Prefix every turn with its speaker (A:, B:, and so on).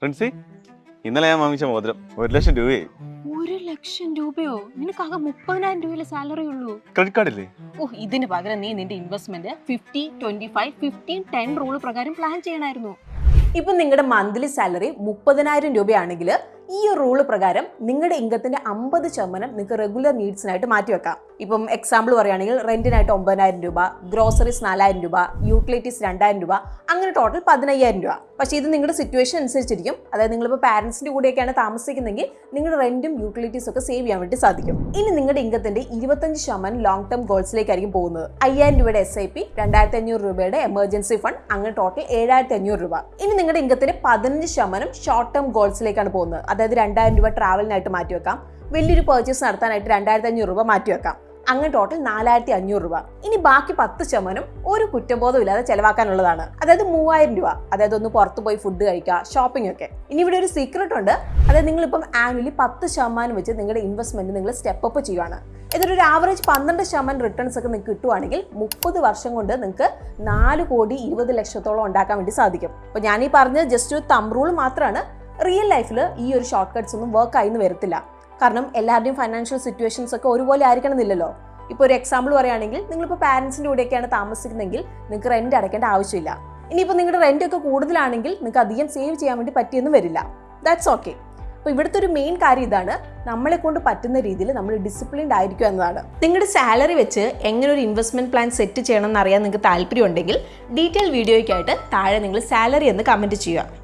A: ഫ്രണ്ട്സി ഇന്നലെ ഞാൻ വാങ്ങിച്ച മോതിരം 1,00,000 രൂപയായി.
B: 1,00,000 രൂപയോ? നിനക്കാകെ 30,000 രൂപയിലെ സാലറി ഉള്ളൂ.
A: ക്രെഡിറ്റ് കാർഡില്ലേ?
B: ഇതിന് പകരം നീ നിന്റെ ഇൻവെസ്റ്റ്മെന്റ് 50-25-15-10 റൂൾ പ്രകാരം പ്ലാൻ ചെയ്യണമായിരുന്നു.
C: ഇപ്പം നിങ്ങളുടെ മന്ത്ലി സാലറി 30,000 രൂപയാണെങ്കിൽ ഈ ഒരു റൂള് പ്രകാരം നിങ്ങളുടെ ഇൻകത്തിന്റെ 50% നിങ്ങൾക്ക് റെഗുലർ നീഡ്സിനായിട്ട് മാറ്റിവെക്കാം. ഇപ്പം എക്സാമ്പിൾ പറയുകയാണെങ്കിൽ റെന്റിനായിട്ട് 9,000 രൂപ, ഗ്രോസറീസ് 4,000 രൂപ, യൂട്ടിലിറ്റീസ് 2,000 രൂപ, അങ്ങനെ ടോട്ടൽ 15,000 രൂപ. പക്ഷേ ഇത് നിങ്ങളുടെ സിറ്റുവേഷൻ അനുസരിച്ചിരിക്കും. അതായത് നിങ്ങളിപ്പോൾ പാരന്റ്സിന്റെ കൂടെയൊക്കെയാണ് താമസിക്കുന്നതെങ്കിൽ നിങ്ങളുടെ റെന്റും യൂട്ടിലിറ്റീസും ഒക്കെ സേവ് ചെയ്യാൻ വേണ്ടി സാധിക്കും. ഇനി നിങ്ങളുടെ ഇൻകത്തിന്റെ 25% ലോങ് ടേം ഗോൾസിലേക്കായിരിക്കും പോകുന്നത്. 5,000 രൂപയുടെ SIP, 2,500 രൂപയുടെ എമർജൻസി ഫണ്ട്, അങ്ങനെ ടോട്ടൽ 7,500 രൂപ. ഇനി നിങ്ങളുടെ ഇൻകത്തിന്റെ 15% ഷോർട്ട് ടേം ഗോൾസിലേക്കാണ് പോകുന്നത്. അതായത് 2,000 രൂപ ട്രാവലിനായിട്ട് മാറ്റിവെക്കാം, വലിയൊരു പർച്ചേസ് നടത്താനായിട്ട് 2,500 രൂപ മാറ്റിവെക്കാം, അങ്ങനെ ടോട്ടൽ 4,500 രൂപ. ഇനി ബാക്കി 10% ഒരു കുറ്റബോധം ഇല്ലാതെ ചെലവാക്കാനുള്ളതാണ്. അതായത് 3,000 രൂപ. അതായത് ഒന്ന് പുറത്ത് പോയി ഫുഡ് കഴിക്കുക, ഷോപ്പിംഗ് ഒക്കെ. ഇനി ഇവിടെ ഒരു സീക്രട്ട് ഉണ്ട്. അതായത് നിങ്ങളിപ്പം ആനുവലി 10% വെച്ച് നിങ്ങളുടെ ഇൻവെസ്റ്റ്മെന്റ് നിങ്ങൾ സ്റ്റെപ്പ് അപ്പ് ചെയ്യുവാണ്. ഇതൊരു ആവറേജ് 12% റിട്ടേൺസ് ഒക്കെ നിങ്ങൾക്ക് കിട്ടുവാണെങ്കിൽ 30 വർഷം കൊണ്ട് നിങ്ങൾക്ക് 4,20,00,000 ഉണ്ടാക്കാൻ വേണ്ടി സാധിക്കും. അപ്പോൾ ഞാൻ ഈ പറഞ്ഞത് ജസ്റ്റ് ഒരു തമ്പ് റൂൾ മാത്രമാണ്. റിയൽ ലൈഫിൽ ഈ ഒരു ഷോർട്ട് കട്ട്സ് ഒന്നും വർക്ക് ആയിന്ന് വരത്തില്ല. കാരണം എല്ലാവരുടെയും ഫൈനാൻഷ്യൽ സിറ്റുവേഷൻസ് ഒക്കെ ഒരുപോലെ ആയിരിക്കണമെന്നില്ലല്ലോ. ഇപ്പോൾ ഒരു എക്സാമ്പിൾ പറയുകയാണെങ്കിൽ നിങ്ങളിപ്പോൾ പാരൻസിൻ്റെ കൂടെയൊക്കെയാണ് താമസിക്കുന്നതെങ്കിൽ നിങ്ങൾക്ക് റെന്റ് അടയ്ക്കേണ്ട ആവശ്യമില്ല. ഇനിയിപ്പോൾ നിങ്ങളുടെ റെന്റ് ഒക്കെ കൂടുതലാണെങ്കിൽ നിങ്ങൾക്ക് അധികം സേവ് ചെയ്യാൻ വേണ്ടി പറ്റിയെന്നും വരില്ല. That's okay. അപ്പോൾ ഇവിടുത്തെ ഒരു മെയിൻ കാര്യം ഇതാണ്, നമ്മളെ കൊണ്ട് പറ്റുന്ന രീതിയിൽ നമ്മൾ ഡിസിപ്ലിൻഡ് ആയിരിക്കുക എന്നതാണ്. നിങ്ങളുടെ സാലറി വെച്ച് എങ്ങനെ ഒരു ഇൻവെസ്റ്റ്മെന്റ് പ്ലാൻ സെറ്റ് ചെയ്യണം എന്നറിയാൻ നിങ്ങൾക്ക് താല്പര്യം ഉണ്ടെങ്കിൽ ഡീറ്റെയിൽ വീഡിയോയ്ക്കായിട്ട് താഴെ നിങ്ങൾ സാലറി എന്ന് കമൻറ്റ് ചെയ്യുക.